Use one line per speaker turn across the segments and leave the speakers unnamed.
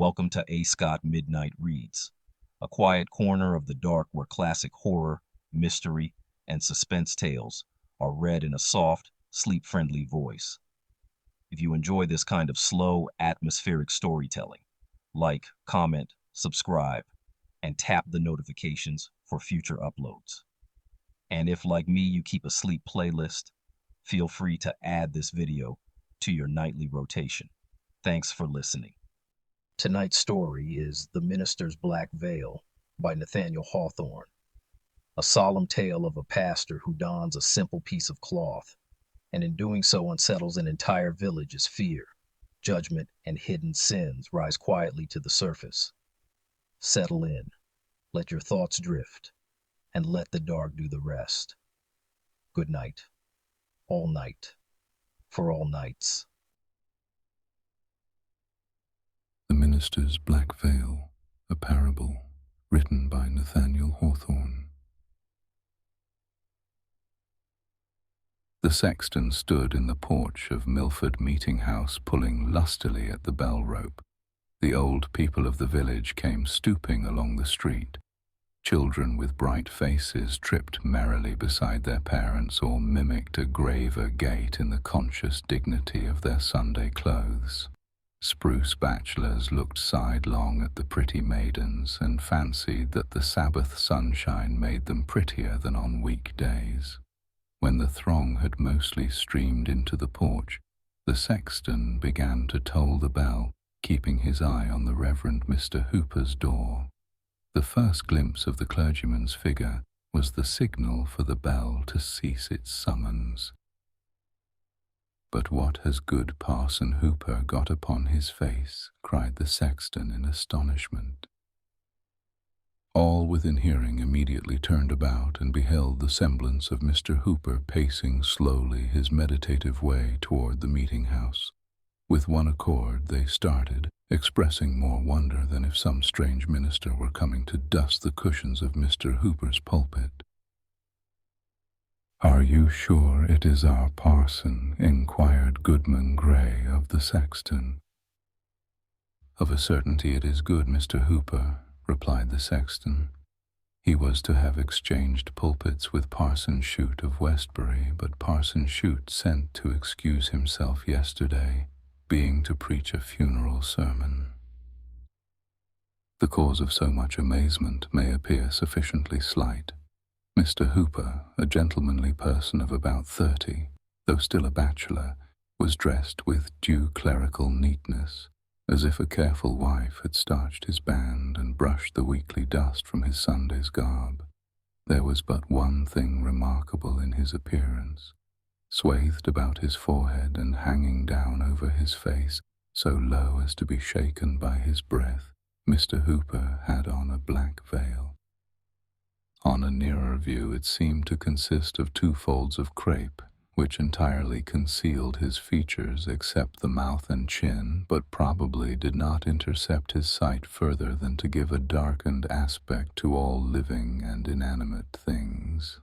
Welcome to A. Scott Midnight Reads, a quiet corner of the dark where classic horror, mystery, and suspense tales are read in a soft, sleep-friendly voice. If you enjoy this kind of slow, atmospheric storytelling, like, comment, subscribe, and tap the notifications for future uploads. And if, like me, you keep a sleep playlist, feel free to add this video to your nightly rotation. Thanks for listening. Tonight's story is The Minister's Black Veil by Nathaniel Hawthorne, a solemn tale of a pastor who dons a simple piece of cloth, and in doing so unsettles an entire village as fear, judgment, and hidden sins rise quietly to the surface. Settle in, let your thoughts drift, and let the dark do the rest. Good night, all night, for all nights.
The Minister's Black Veil, a Parable, written by Nathaniel Hawthorne. The sexton stood in the porch of Milford Meeting House pulling lustily at the bell rope. The old people of the village came stooping along the street. Children with bright faces tripped merrily beside their parents or mimicked a graver gait in the conscious dignity of their Sunday clothes. Spruce bachelors looked sidelong at the pretty maidens and fancied that the Sabbath sunshine made them prettier than on weekdays. When the throng had mostly streamed into the porch, the sexton began to toll the bell, keeping his eye on the Reverend Mr. Hooper's door. The first glimpse of the clergyman's figure was the signal for the bell to cease its summons. "But what has good Parson Hooper got upon his face?" cried the sexton in astonishment. All within hearing immediately turned about and beheld the semblance of Mr. Hooper pacing slowly his meditative way toward the meeting-house. With one accord they started, expressing more wonder than if some strange minister were coming to dust the cushions of Mr. Hooper's pulpit. "Are you sure it is our parson?" inquired Goodman Gray of the sexton. "Of a certainty it is good Mr. Hooper," replied the sexton. "He was to have exchanged pulpits with Parson Shute of Westbury, but Parson Shute sent to excuse himself yesterday, being to preach a funeral sermon." The cause of so much amazement may appear sufficiently slight. Mr. Hooper, a gentlemanly person of about 30, though still a bachelor, was dressed with due clerical neatness, as if a careful wife had starched his band and brushed the weekly dust from his Sunday's garb. There was but one thing remarkable in his appearance. Swathed about his forehead and hanging down over his face, so low as to be shaken by his breath, Mr. Hooper had on a black veil. On a nearer view it seemed to consist of 2 folds of crape, which entirely concealed his features except the mouth and chin, but probably did not intercept his sight further than to give a darkened aspect to all living and inanimate things.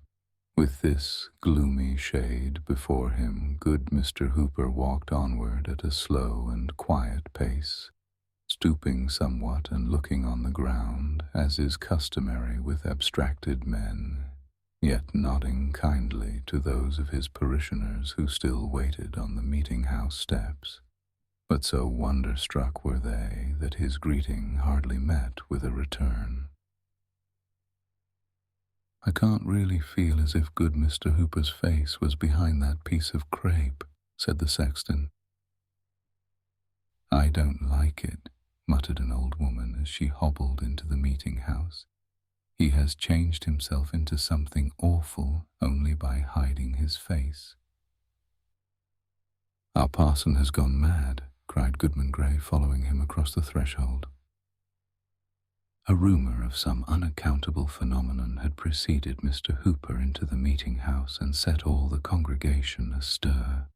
With this gloomy shade before him, good Mr. Hooper walked onward at a slow and quiet pace, stooping somewhat and looking on the ground, as is customary with abstracted men, yet nodding kindly to those of his parishioners who still waited on the meeting-house steps. But so wonder-struck were they that his greeting hardly met with a return. "I can't really feel as if good Mr. Hooper's face was behind that piece of crape," said the sexton. "I don't like it," muttered an old woman as she hobbled into the meeting-house. "He has changed himself into something awful only by hiding his face." "Our parson has gone mad," cried Goodman Gray, following him across the threshold. A rumor of some unaccountable phenomenon had preceded Mr. Hooper into the meeting-house and set all the congregation astir.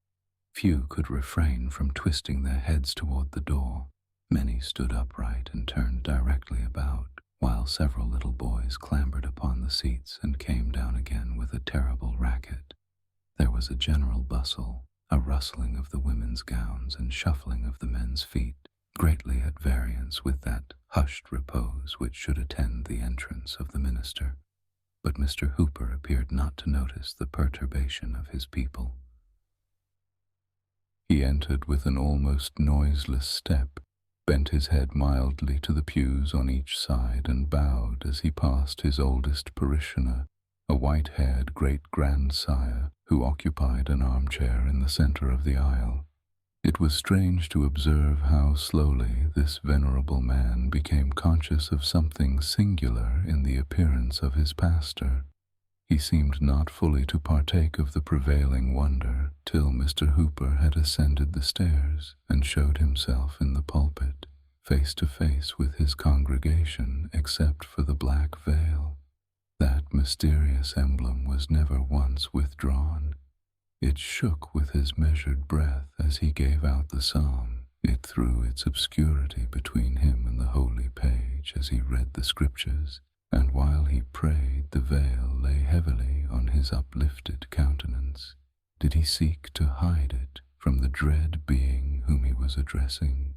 Few could refrain from twisting their heads toward the door. Many stood upright and turned directly about, while several little boys clambered upon the seats and came down again with a terrible racket. There was a general bustle, a rustling of the women's gowns and shuffling of the men's feet, greatly at variance with that hushed repose which should attend the entrance of the minister. But Mr. Hooper appeared not to notice the perturbation of his people. He entered with an almost noiseless step, bent his head mildly to the pews on each side, and bowed as he passed his oldest parishioner, a white-haired great-grandsire who occupied an armchair in the center of the aisle. It was strange to observe how slowly this venerable man became conscious of something singular in the appearance of his pastor. He seemed not fully to partake of the prevailing wonder till Mr. Hooper had ascended the stairs and showed himself in the pulpit, face to face with his congregation, except for the black veil. That mysterious emblem was never once withdrawn. It shook with his measured breath as he gave out the psalm. It threw its obscurity between him and the holy page as he read the scriptures, and while he prayed, the veil lay heavily on his uplifted countenance. Did he seek to hide it from the dread being whom he was addressing?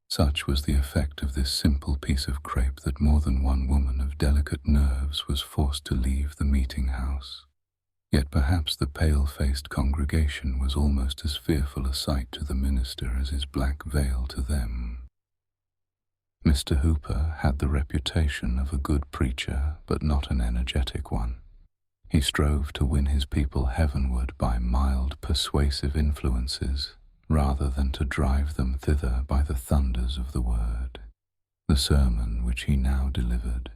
Such was the effect of this simple piece of crape that more than one woman of delicate nerves was forced to leave the meeting-house. Yet perhaps the pale-faced congregation was almost as fearful a sight to the minister as his black veil to them. Mr. Hooper had the reputation of a good preacher, but not an energetic one. He strove to win his people heavenward by mild, persuasive influences, rather than to drive them thither by the thunders of the word. The sermon which he now delivered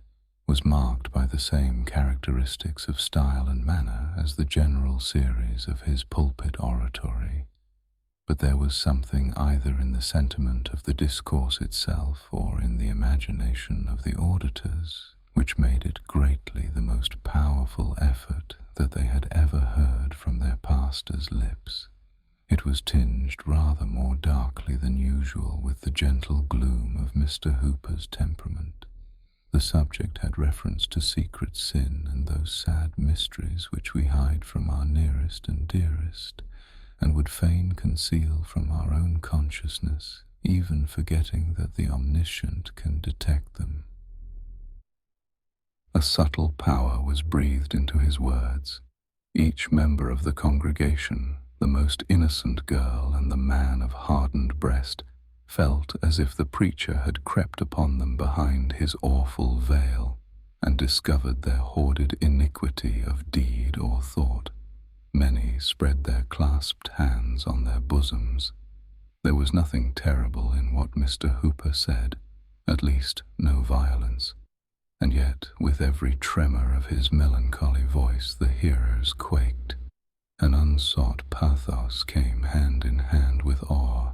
was marked by the same characteristics of style and manner as the general series of his pulpit oratory, but there was something either in the sentiment of the discourse itself or in the imagination of the auditors which made it greatly the most powerful effort that they had ever heard from their pastor's lips. It was tinged rather more darkly than usual with the gentle gloom of Mr. Hooper's temperament. The subject had reference to secret sin and those sad mysteries which we hide from our nearest and dearest, and would fain conceal from our own consciousness, even forgetting that the Omniscient can detect them. A subtle power was breathed into his words. Each member of the congregation, the most innocent girl and the man of hardened breast, felt as if the preacher had crept upon them behind his awful veil and discovered their hoarded iniquity of deed or thought. Many spread their clasped hands on their bosoms. There was nothing terrible in what Mr. Hooper said, at least no violence, and yet with every tremor of his melancholy voice the hearers quaked. An unsought pathos came hand in hand with awe.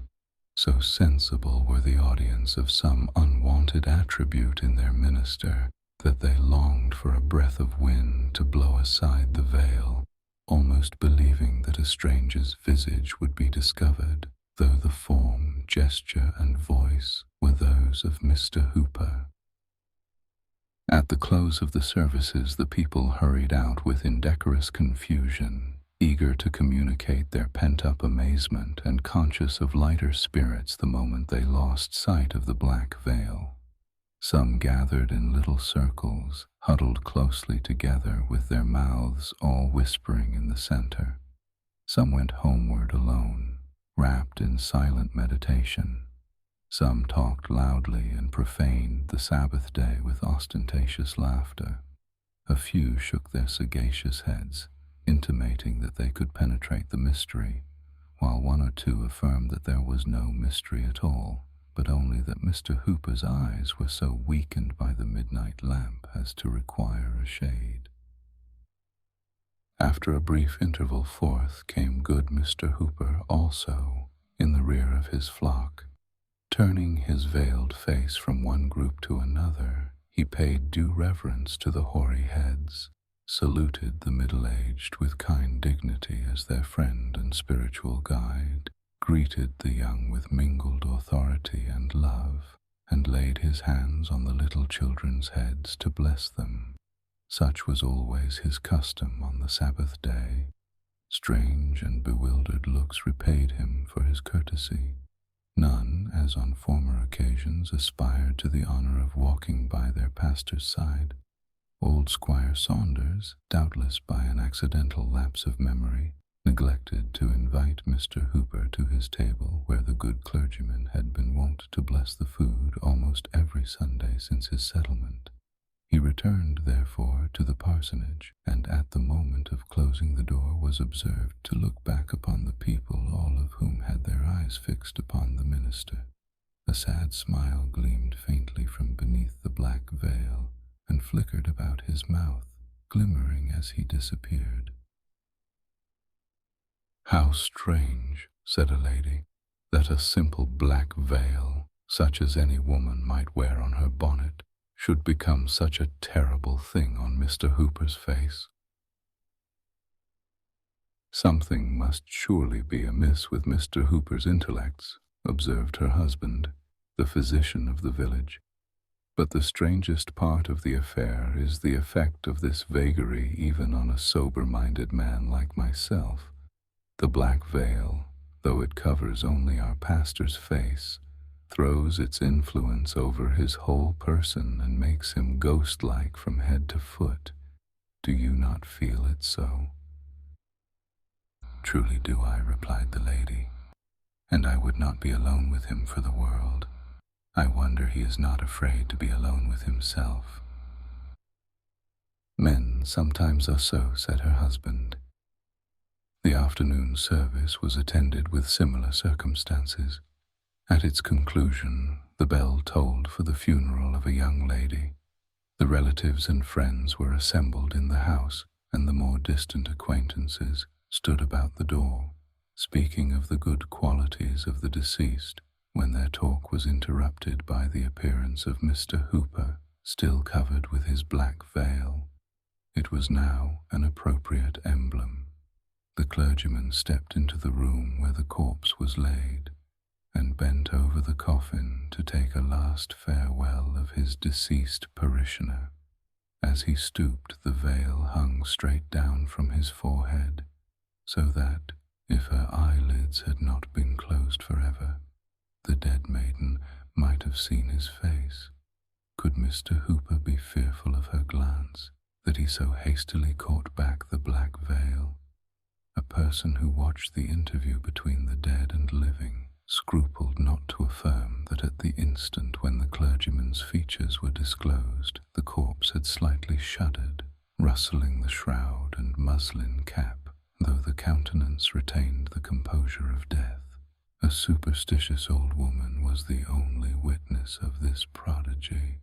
So sensible were the audience of some unwanted attribute in their minister that they longed for a breath of wind to blow aside the veil, almost believing that a stranger's visage would be discovered, though the form, gesture, and voice were those of Mr. Hooper. At the close of the services, the people hurried out with indecorous confusion, eager to communicate their pent-up amazement and conscious of lighter spirits the moment they lost sight of the black veil. Some gathered in little circles, huddled closely together with their mouths all whispering in the center. Some went homeward alone, wrapped in silent meditation. Some talked loudly and profaned the Sabbath day with ostentatious laughter. A few shook their sagacious heads, intimating that they could penetrate the mystery, while one or two affirmed that there was no mystery at all, but only that Mr. Hooper's eyes were so weakened by the midnight lamp as to require a shade. After a brief interval forth came good Mr. Hooper also, in the rear of his flock. Turning his veiled face from one group to another, he paid due reverence to the hoary heads, saluted the middle-aged with kind dignity as their friend and spiritual guide, greeted the young with mingled authority and love, and laid his hands on the little children's heads to bless them. Such was always his custom on the Sabbath day. Strange and bewildered looks repaid him for his courtesy. None, as on former occasions, aspired to the honor of walking by their pastor's side. Old Squire Saunders, doubtless by an accidental lapse of memory, neglected to invite Mr. Hooper to his table, where the good clergyman had been wont to bless the food almost every Sunday since his settlement. He returned, therefore, to the parsonage, and at the moment of closing the door was observed to look back upon the people, all of whom had their eyes fixed upon the minister. A sad smile gleamed faintly from beneath the black veil, and flickered about his mouth, glimmering as he disappeared. "How strange," said a lady, "that a simple black veil, such as any woman might wear on her bonnet, should become such a terrible thing on Mr. Hooper's face." "Something must surely be amiss with Mr. Hooper's intellects," observed her husband, the physician of the village. "But the strangest part of the affair is the effect of this vagary even on a sober-minded man like myself. The black veil, though it covers only our pastor's face, throws its influence over his whole person and makes him ghost-like from head to foot. Do you not feel it so?" "Truly do I," replied the lady, "and I would not be alone with him for the world. I wonder he is not afraid to be alone with himself." "Men sometimes are so," said her husband. The afternoon service was attended with similar circumstances. At its conclusion, the bell tolled for the funeral of a young lady. The relatives and friends were assembled in the house, and the more distant acquaintances stood about the door, speaking of the good qualities of the deceased, when their talk was interrupted by the appearance of Mr. Hooper, still covered with his black veil. It was now an appropriate emblem. The clergyman stepped into the room where the corpse was laid, and bent over the coffin to take a last farewell of his deceased parishioner. As he stooped, the veil hung straight down from his forehead, so that, if her eyelids had not been closed forever, the dead maiden might have seen his face. Could Mr. Hooper be fearful of her glance, that he so hastily caught back the black veil? A person who watched the interview between the dead and living scrupled not to affirm that at the instant when the clergyman's features were disclosed, the corpse had slightly shuddered, rustling the shroud and muslin cap, though the countenance retained the composure of death. A superstitious old woman was the only witness of this prodigy.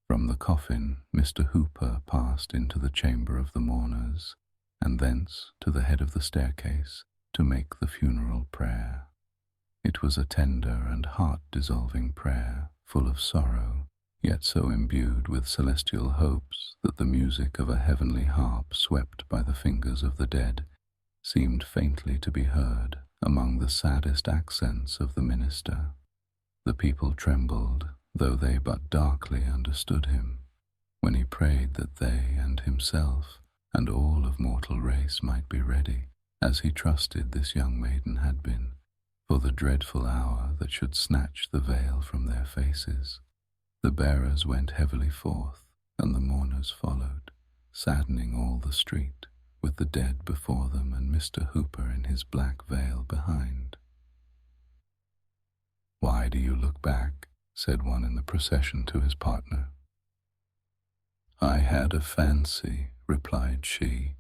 From the coffin, Mr. Hooper passed into the chamber of the mourners, and thence to the head of the staircase to make the funeral prayer. It was a tender and heart-dissolving prayer, full of sorrow, yet so imbued with celestial hopes that the music of a heavenly harp swept by the fingers of the dead seemed faintly to be heard among the saddest accents of the minister. The people trembled, though they but darkly understood him, when he prayed that they and himself and all of mortal race might be ready, as he trusted this young maiden had been, for the dreadful hour that should snatch the veil from their faces. The bearers went heavily forth, and the mourners followed, saddening all the street, with the dead before them and Mr. Hooper in his black veil behind. "Why do you look back?" said one in the procession to his partner. "I had a fancy," replied she,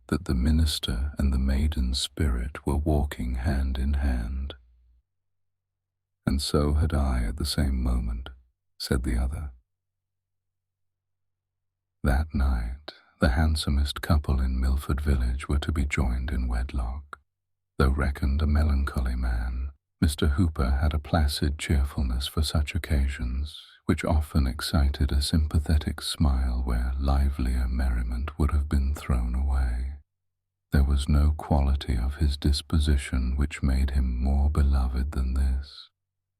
"that the minister and the maiden's spirit were walking hand in hand." "And so had I at the same moment," said the other. That night, the handsomest couple in Milford village were to be joined in wedlock. Though reckoned a melancholy man, Mr. Hooper had a placid cheerfulness for such occasions, which often excited a sympathetic smile where livelier merriment would have been thrown away. There was no quality of his disposition which made him more beloved than this.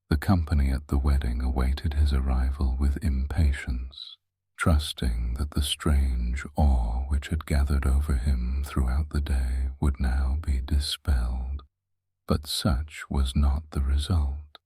The company at the wedding awaited his arrival with impatience, trusting that the strange awe which had gathered over him throughout the day would now be dispelled. But such was not the result.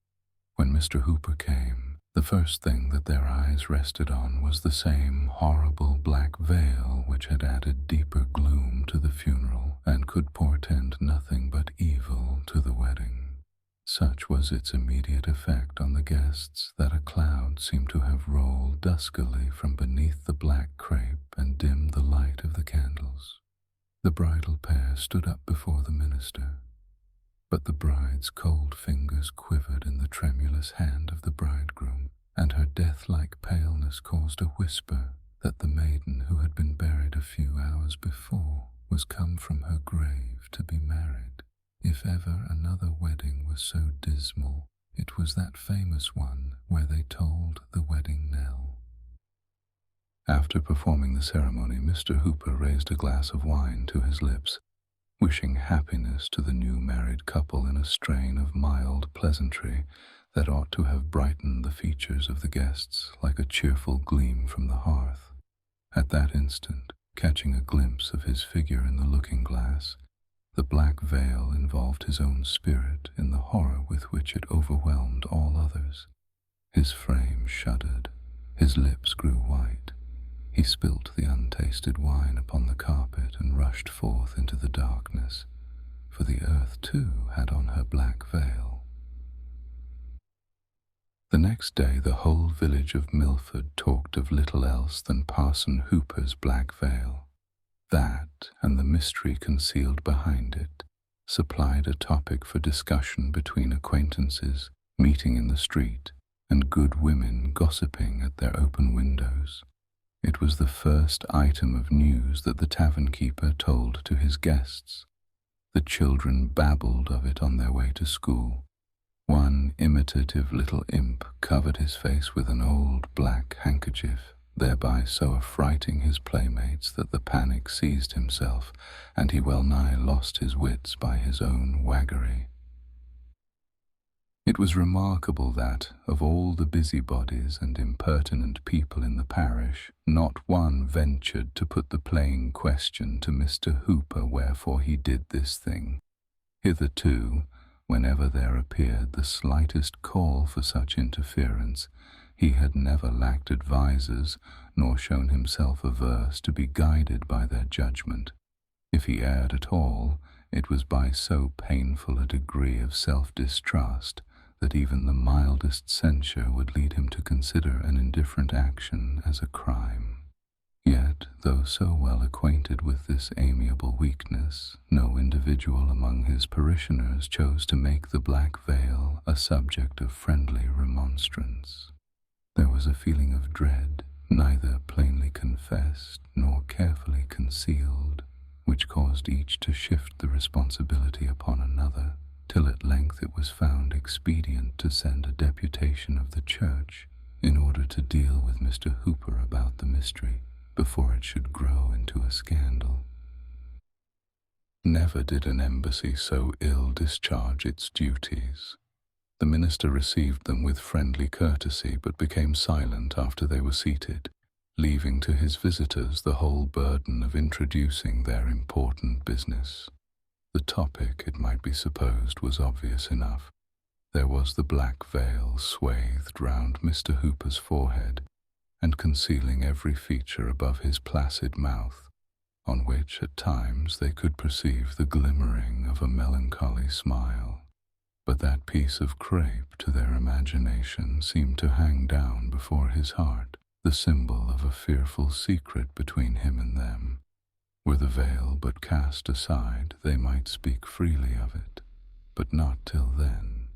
When Mr. Hooper came, the first thing that their eyes rested on was the same horrible black veil which had added deeper gloom to the funeral and could portend nothing but evil to the wedding. Such was its immediate effect on the guests that a cloud seemed to have rolled duskily from beneath the black crape and dimmed the light of the candles. The bridal pair stood up before the minister, but the bride's cold fingers quivered in the tremulous hand of the bridegroom, and her death-like paleness caused a whisper that the maiden who had been buried a few hours before was come from her grave to be married. If ever another wedding was so dismal, it was that famous one where they tolled the wedding knell. After performing the ceremony, Mr. Hooper raised a glass of wine to his lips, wishing happiness to the new married couple in a strain of mild pleasantry that ought to have brightened the features of the guests like a cheerful gleam from the hearth. At that instant, catching a glimpse of his figure in the looking-glass, the black veil involved his own spirit in the horror with which it overwhelmed all others. His frame shuddered, his lips grew white. He spilt the untasted wine upon the carpet and rushed forth into the darkness, for the earth too had on her black veil. The next day the whole village of Milford talked of little else than Parson Hooper's black veil. That, and the mystery concealed behind it, supplied a topic for discussion between acquaintances meeting in the street and good women gossiping at their open windows. It was the first item of news that the tavern-keeper told to his guests. The children babbled of it on their way to school. One imitative little imp covered his face with an old black handkerchief, thereby so affrighting his playmates that the panic seized himself, and he well-nigh lost his wits by his own waggery. It was remarkable that, of all the busybodies and impertinent people in the parish, not one ventured to put the plain question to Mr. Hooper wherefore he did this thing. Hitherto, whenever there appeared the slightest call for such interference, he had never lacked advisers, nor shown himself averse to be guided by their judgment. If he erred at all, it was by so painful a degree of self-distrust that even the mildest censure would lead him to consider an indifferent action as a crime. Yet, though so well acquainted with this amiable weakness, no individual among his parishioners chose to make the black veil a subject of friendly remonstrance. There was a feeling of dread, neither plainly confessed nor carefully concealed, which caused each to shift the responsibility upon another, till at length it was found expedient to send a deputation of the church in order to deal with Mr. Hooper about the mystery before it should grow into a scandal. Never did an embassy so ill discharge its duties. The minister received them with friendly courtesy, but became silent after they were seated, leaving to his visitors the whole burden of introducing their important business. The topic, it might be supposed, was obvious enough. There was the black veil swathed round Mr. Hooper's forehead, and concealing every feature above his placid mouth, on which at times they could perceive the glimmering of a melancholy smile. But that piece of crape to their imagination seemed to hang down before his heart, the symbol of a fearful secret between him and them. Were the veil but cast aside, they might speak freely of it, but not till then.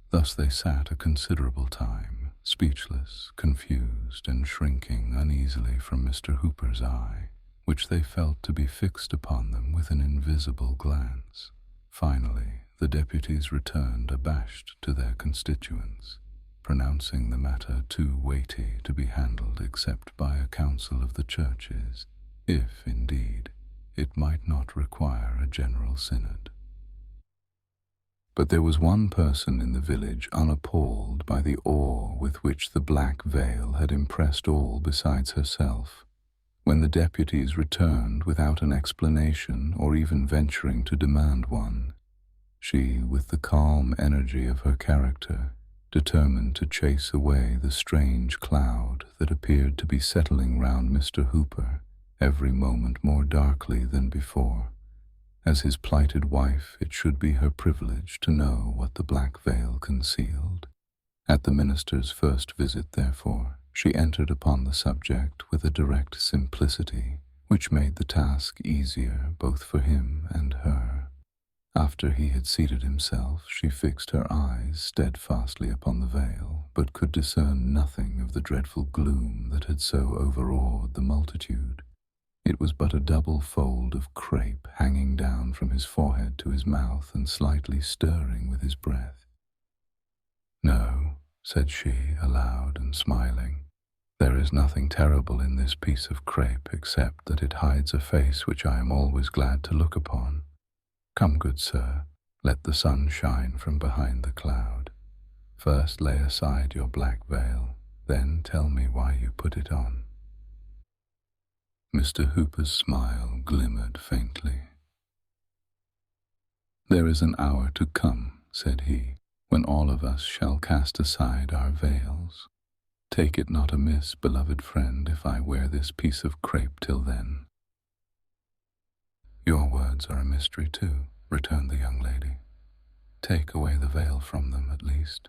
Thus they sat a considerable time, speechless, confused, and shrinking uneasily from Mr. Hooper's eye, which they felt to be fixed upon them with an invisible glance. Finally, the deputies returned abashed to their constituents, pronouncing the matter too weighty to be handled except by a council of the churches, if, indeed, it might not require a general synod. But there was one person in the village unappalled by the awe with which the black veil had impressed all besides herself. When the deputies returned without an explanation or even venturing to demand one, She, with the calm energy of her character, determined to chase away the strange cloud that appeared to be settling round Mr. Hooper every moment more darkly than before. As his plighted wife, it should be her privilege to know what the black veil concealed. At the minister's first visit, therefore, she entered upon the subject with a direct simplicity which made the task easier both for him and her. After he had seated himself, she fixed her eyes steadfastly upon the veil, but could discern nothing of the dreadful gloom that had so overawed the multitude. It was but a double fold of crape hanging down from his forehead to his mouth and slightly stirring with his breath. "No," said she, aloud and smiling, "there is nothing terrible in this piece of crape except that it hides a face which I am always glad to look upon. Come, good sir, let the sun shine from behind the cloud. First lay aside your black veil, then tell me why you put it on." Mr. Hooper's smile glimmered faintly. "There is an hour to come," said he, "when all of us shall cast aside our veils. Take it not amiss, beloved friend, if I wear this piece of crape till then." "Your words are a mystery too," returned the young lady. "Take away the veil from them, at least."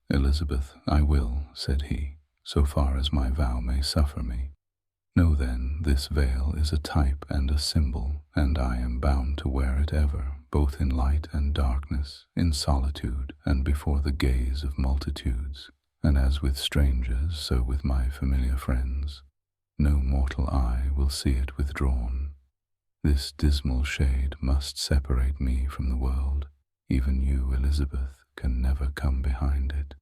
"Elizabeth, I will," said he, "so far as my vow may suffer me. Know then, this veil is a type and a symbol, and I am bound to wear it ever, both in light and darkness, in solitude and before the gaze of multitudes, and as with strangers, so with my familiar friends. No mortal eye will see it withdrawn. This dismal shade must separate me from the world. Even you, Elizabeth, can never come behind it.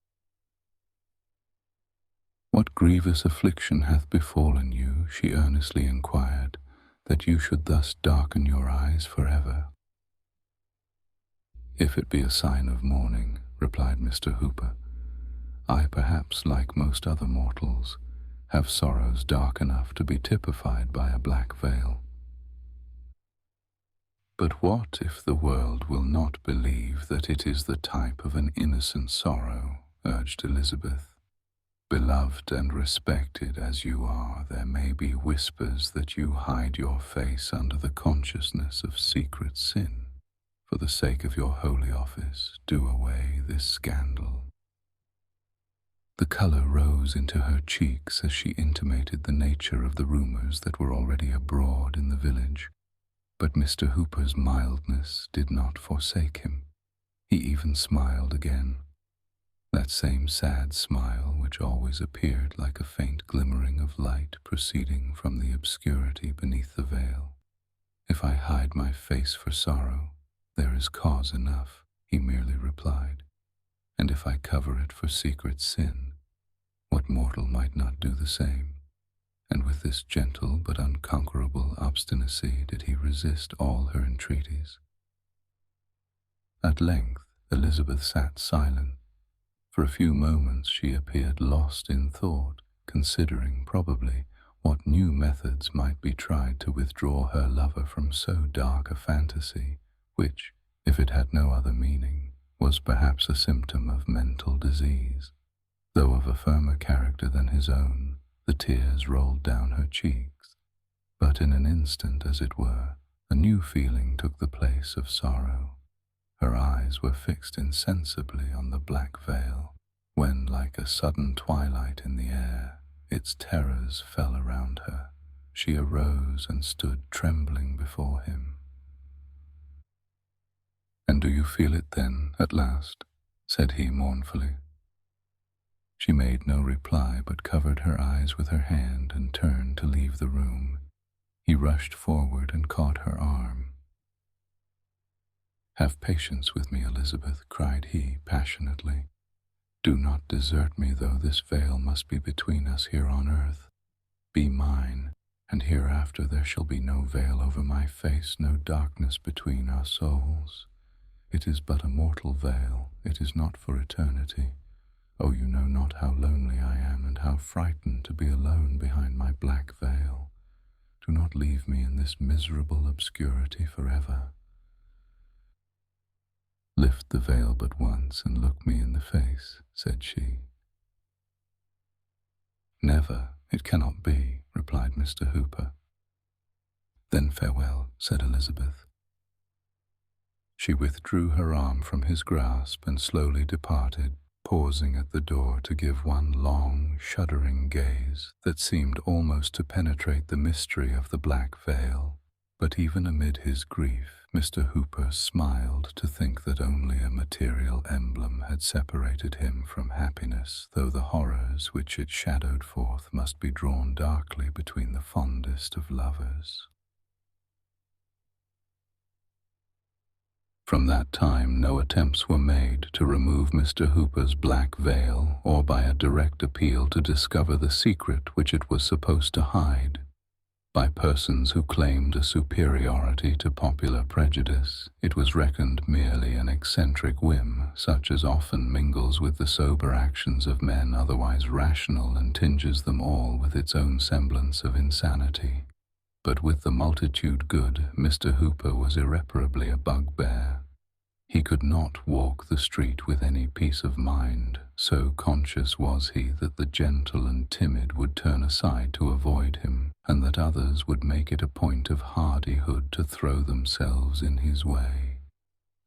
"What grievous affliction hath befallen you," she earnestly inquired, "that you should thus darken your eyes forever?" "If it be a sign of mourning," replied Mr. Hooper, "I perhaps, like most other mortals, have sorrows dark enough to be typified by a black veil." "But what if the world will not believe that it is the type of an innocent sorrow?" urged Elizabeth. "Beloved and respected as you are, there may be whispers that you hide your face under the consciousness of secret sin. For the sake of your holy office, do away this scandal." The color rose into her cheeks as she intimated the nature of the rumors that were already abroad in the village. But Mr. Hooper's mildness did not forsake him. He even smiled again. That same sad smile which always appeared like a faint glimmering of light proceeding from the obscurity beneath the veil. "If I hide my face for sorrow, there is cause enough," he merely replied. "And if I cover it for secret sin, what mortal might not do the same?" And with this gentle but unconquerable obstinacy did he resist all her entreaties. At length Elizabeth sat silent. For a few moments she appeared lost in thought, considering, probably, what new methods might be tried to withdraw her lover from so dark a fantasy, which, if it had no other meaning, was perhaps a symptom of mental disease. Though of a firmer character than his own, the tears rolled down her cheeks. But in an instant, as it were, a new feeling took the place of sorrow. Her eyes were fixed insensibly on the black veil, when, like a sudden twilight in the air, its terrors fell around her. She arose and stood trembling before him. "And do you feel it then, at last?" said he mournfully. She made no reply, but covered her eyes with her hand and turned to leave the room. He rushed forward and caught her arm. "Have patience with me, Elizabeth," cried he passionately. "Do not desert me, though this veil must be between us here on earth. Be mine, and hereafter there shall be no veil over my face, no darkness between our souls. It is but a mortal veil, it is not for eternity. Oh, you know not how lonely I am, and how frightened to be alone behind my black veil. Do not leave me in this miserable obscurity forever. "Lift the veil but once and look me in the face," said she. "Never, it cannot be," replied Mr. Hooper. "Then farewell," said Elizabeth. She withdrew her arm from his grasp and slowly departed, pausing at the door to give one long, shuddering gaze that seemed almost to penetrate the mystery of the black veil. But even amid his grief, Mr. Hooper smiled to think that only a material emblem had separated him from happiness, though the horrors which it shadowed forth must be drawn darkly between the fondest of lovers. From that time no attempts were made to remove Mr. Hooper's black veil or by a direct appeal to discover the secret which it was supposed to hide. By persons who claimed a superiority to popular prejudice, it was reckoned merely an eccentric whim, such as often mingles with the sober actions of men otherwise rational and tinges them all with its own semblance of insanity. But with the multitude good, Mr. Hooper was irreparably a bugbear. He could not walk the street with any peace of mind, so conscious was he that the gentle and timid would turn aside to avoid him, and that others would make it a point of hardihood to throw themselves in his way.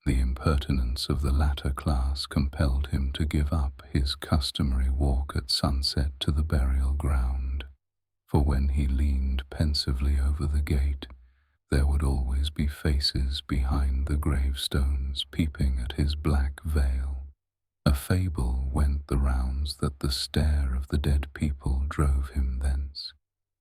The impertinence of the latter class compelled him to give up his customary walk at sunset to the burial ground. For when he leaned pensively over the gate, there would always be faces behind the gravestones peeping at his black veil. A fable went the rounds that the stare of the dead people drove him thence.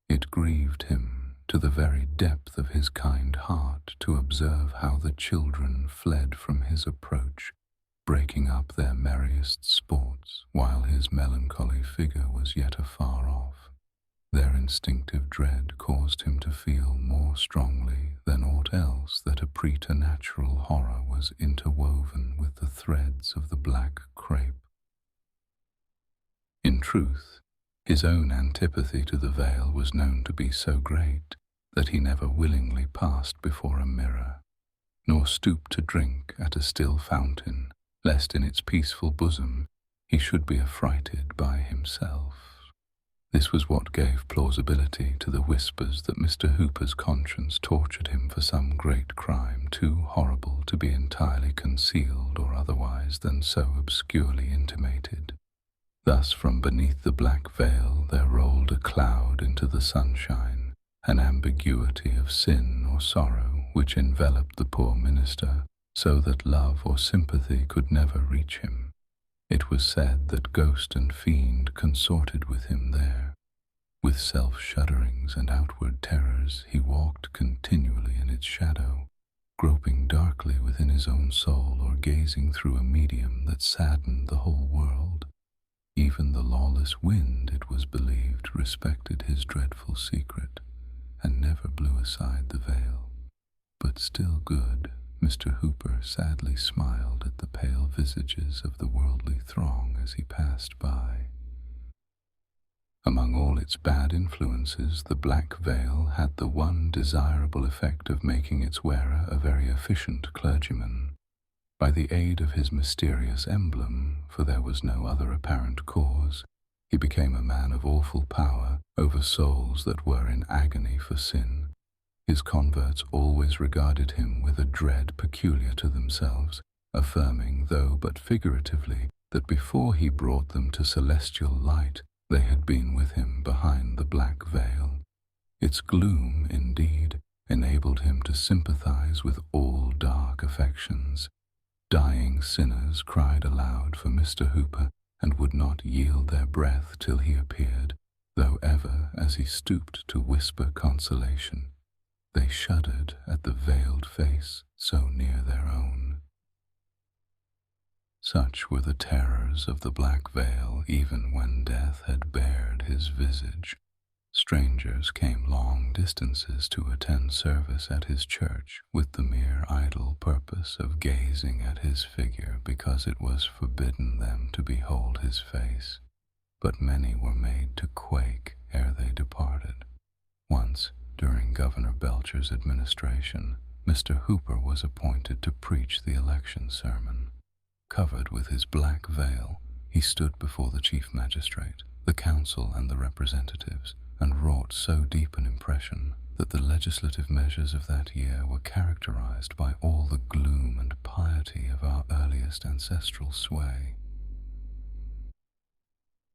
It grieved him to the very depth of his kind heart to observe how the children fled from his approach, breaking up their merriest sports, while his melancholy figure was yet afar off. Their instinctive dread caused him to feel more strongly than aught else that a preternatural horror was interwoven with the threads of the black crape. In truth, his own antipathy to the veil was known to be so great that he never willingly passed before a mirror, nor stooped to drink at a still fountain, lest in its peaceful bosom he should be affrighted by himself. This was what gave plausibility to the whispers that Mr. Hooper's conscience tortured him for some great crime too horrible to be entirely concealed or otherwise than so obscurely intimated. Thus from beneath the black veil there rolled a cloud into the sunshine, an ambiguity of sin or sorrow which enveloped the poor minister, so that love or sympathy could never reach him. It was said that ghost and fiend consorted with him there. With self-shudderings and outward terrors, he walked continually in its shadow, groping darkly within his own soul or gazing through a medium that saddened the whole world. Even the lawless wind, it was believed, respected his dreadful secret, and never blew aside the veil. But still good, Mr. Hooper sadly smiled at the pale visages of the worldly throng as he passed by. Among all its bad influences, the black veil had the one desirable effect of making its wearer a very efficient clergyman. By the aid of his mysterious emblem, for there was no other apparent cause, he became a man of awful power over souls that were in agony for sin. His converts always regarded him with a dread peculiar to themselves, affirming, though but figuratively, that before he brought them to celestial light, they had been with him behind the black veil. Its gloom, indeed, enabled him to sympathize with all dark affections. Dying sinners cried aloud for Mr. Hooper, and would not yield their breath till he appeared, though ever, as he stooped to whisper consolation, they shuddered at the veiled face so near their own. Such were the terrors of the black veil, even when death had bared his visage. Strangers came long distances to attend service at his church with the mere idle purpose of gazing at his figure, because it was forbidden them to behold his face. But many were made to quake ere they departed. Once, during Governor Belcher's administration, Mr. Hooper was appointed to preach the election sermon. Covered with his black veil, he stood before the chief magistrate, the council, and the representatives, and wrought so deep an impression that the legislative measures of that year were characterized by all the gloom and piety of our earliest ancestral sway.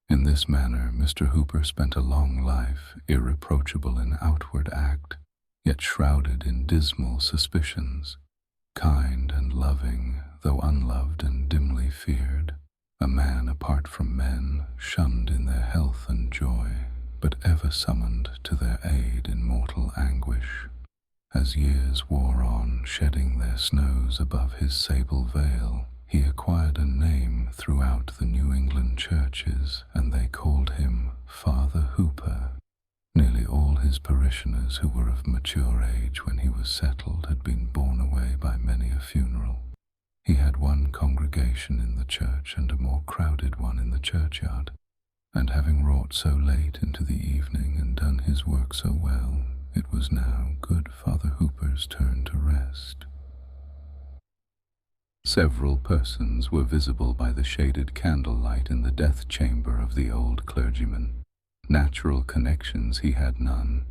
In this manner, Mr. Hooper spent a long life, irreproachable in outward act, yet shrouded in dismal suspicions, kind and loving, though unloved and dimly feared, a man apart from men, shunned in their health and joy, but ever summoned to their aid in mortal anguish. As years wore on, shedding their snows above his sable veil, he acquired a name throughout the New England churches, and they called him Father Hooper. Nearly all his parishioners who were of mature age when he was settled had been borne away by many a funeral. He had one congregation in the church and a more crowded one in the churchyard, and having wrought so late into the evening and done his work so well, it was now good Father Hooper's turn to rest. Several persons were visible by the shaded candlelight in the death chamber of the old clergyman. Natural connections he had none,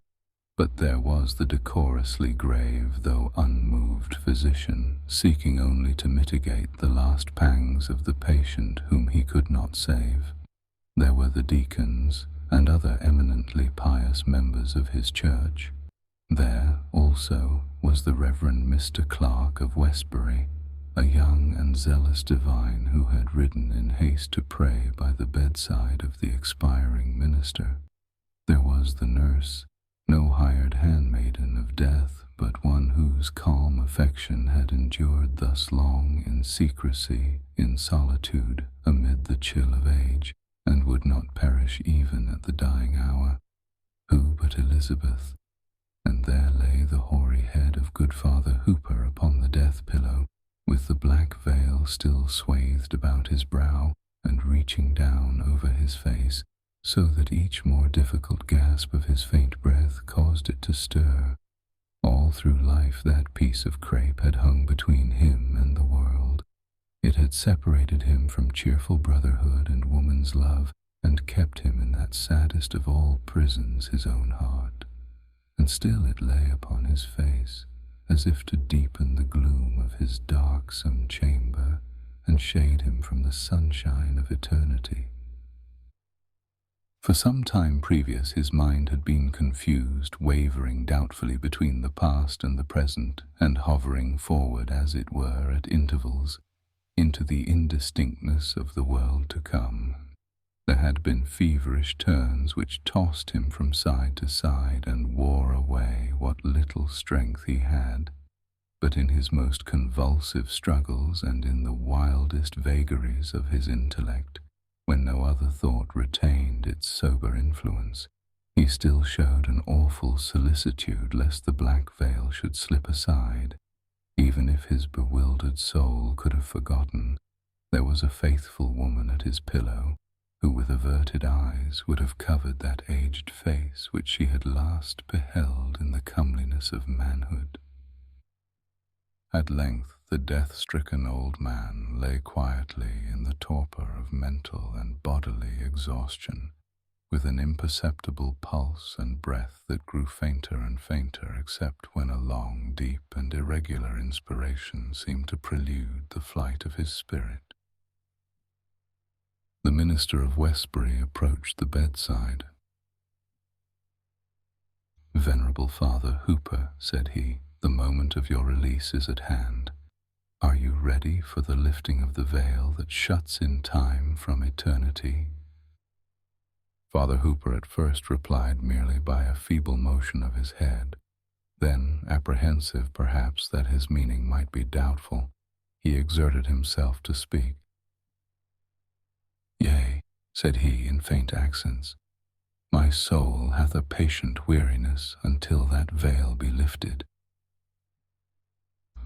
but there was the decorously grave though unmoved physician, seeking only to mitigate the last pangs of the patient whom he could not save. There were the deacons and other eminently pious members of his church. There, also, was the Reverend Mr. Clark of Westbury, a young and zealous divine who had ridden in haste to pray by the bedside of the expiring minister. There was the nurse, no hired handmaiden of death, but one whose calm affection had endured thus long in secrecy, in solitude, amid the chill of age, and would not perish even at the dying hour. Who but Elizabeth? And there lay the hoary head of good Father Hooper upon the death pillow, with the black veil still swathed about his brow and reaching down over his face, so that each more difficult gasp of his faint breath caused it to stir. All through life that piece of crape had hung between him and the world. It had separated him from cheerful brotherhood and woman's love, and kept him in that saddest of all prisons, his own heart. And still it lay upon his face, as if to deepen the gloom of his darksome chamber, and shade him from the sunshine of eternity. For some time previous his mind had been confused, wavering doubtfully between the past and the present, and hovering forward, as it were, at intervals, into the indistinctness of the world to come. There had been feverish turns which tossed him from side to side and wore away what little strength he had, but in his most convulsive struggles and in the wildest vagaries of his intellect, when no other thought retained its sober influence, he still showed an awful solicitude lest the black veil should slip aside. Even if his bewildered soul could have forgotten, there was a faithful woman at his pillow, who with averted eyes would have covered that aged face which she had last beheld in the comeliness of manhood. At length the death-stricken old man lay quietly in the torpor of mental and bodily exhaustion, with an imperceptible pulse and breath that grew fainter and fainter except when a long, deep, and irregular inspiration seemed to prelude the flight of his spirit. The minister of Westbury approached the bedside. "Venerable Father Hooper," said he, "the moment of your release is at hand. Are you ready for the lifting of the veil that shuts in time from eternity?" Father Hooper at first replied merely by a feeble motion of his head. Then, apprehensive perhaps that his meaning might be doubtful, he exerted himself to speak. "Yea," said he in faint accents, "my soul hath a patient weariness until that veil be lifted."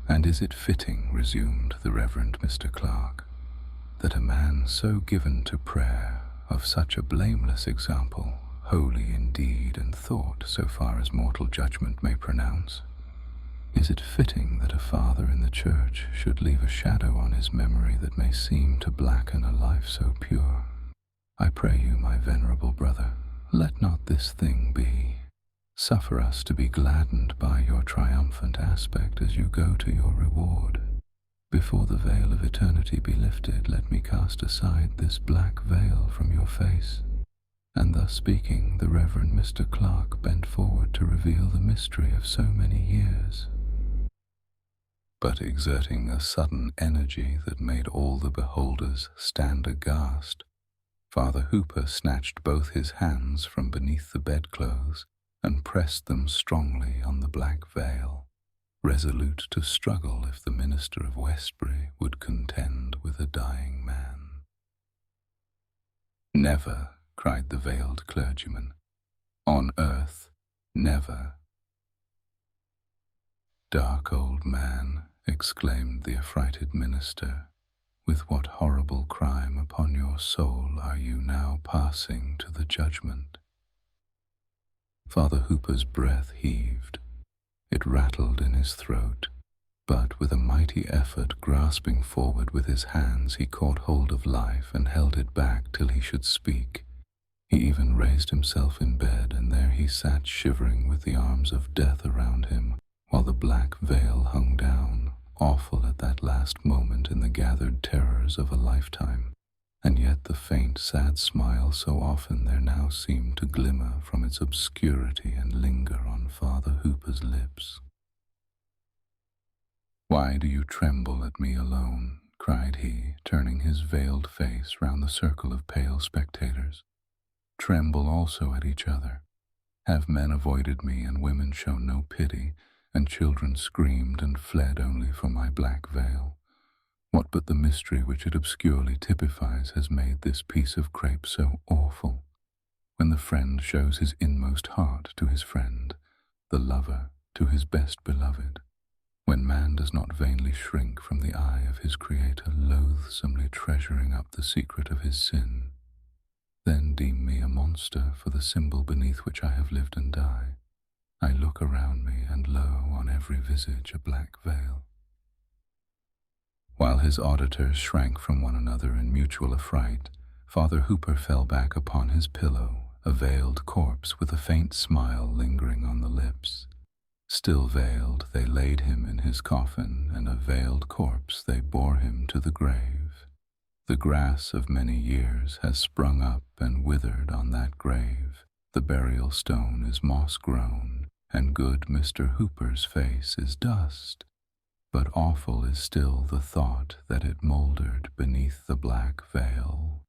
"And is it fitting," resumed the Reverend Mr. Clark, "that a man so given to prayer, of such a blameless example, holy in deed and thought so far as mortal judgment may pronounce, Is it fitting that a father in the church should leave a shadow on his memory that may seem to blacken a life so pure? I pray you, my venerable brother, let not this thing be. Suffer us to be gladdened by your triumphant aspect as you go to your reward. Before the veil of eternity be lifted, let me cast aside this black veil from your face. And thus speaking, the Reverend Mr. Clark bent forward to reveal the mystery of so many years. But exerting a sudden energy that made all the beholders stand aghast, Father Hooper snatched both his hands from beneath the bedclothes and pressed them strongly on the black veil, resolute to struggle if the minister of Westbury would contend with a dying man. "Never," cried the veiled clergyman. "On earth, never." "Dark old man," exclaimed the affrighted minister, "with what horrible crime upon your soul are you now passing to the judgment?" Father Hooper's breath heaved. It rattled in his throat, but with a mighty effort, grasping forward with his hands, he caught hold of life and held it back till he should speak. He even raised himself in bed, and there he sat shivering with the arms of death around him, while the black veil hung down, awful at that last moment in the gathered terrors of a lifetime, and yet the faint, sad smile so often there now seemed to glimmer from its obscurity and linger on Father Hooper's lips. "Why do you tremble at me alone?" cried he, turning his veiled face round the circle of pale spectators. "Tremble also at each other. Have men avoided me and women shown no pity, and children screamed and fled only for my black veil? What but the mystery which it obscurely typifies has made this piece of crape so awful? When the friend shows his inmost heart to his friend, the lover to his best beloved, when man does not vainly shrink from the eye of his Creator, loathsomely treasuring up the secret of his sin, then deem me a monster for the symbol beneath which I have lived and die. I look around me, and lo, on every visage a black veil." While his auditors shrank from one another in mutual affright, Father Hooper fell back upon his pillow, a veiled corpse with a faint smile lingering on the lips. Still veiled, they laid him in his coffin, and a veiled corpse they bore him to the grave. The grass of many years has sprung up and withered on that grave. The burial stone is moss-grown, and good Mr. Hooper's face is dust. But awful is still the thought that it mouldered beneath the black veil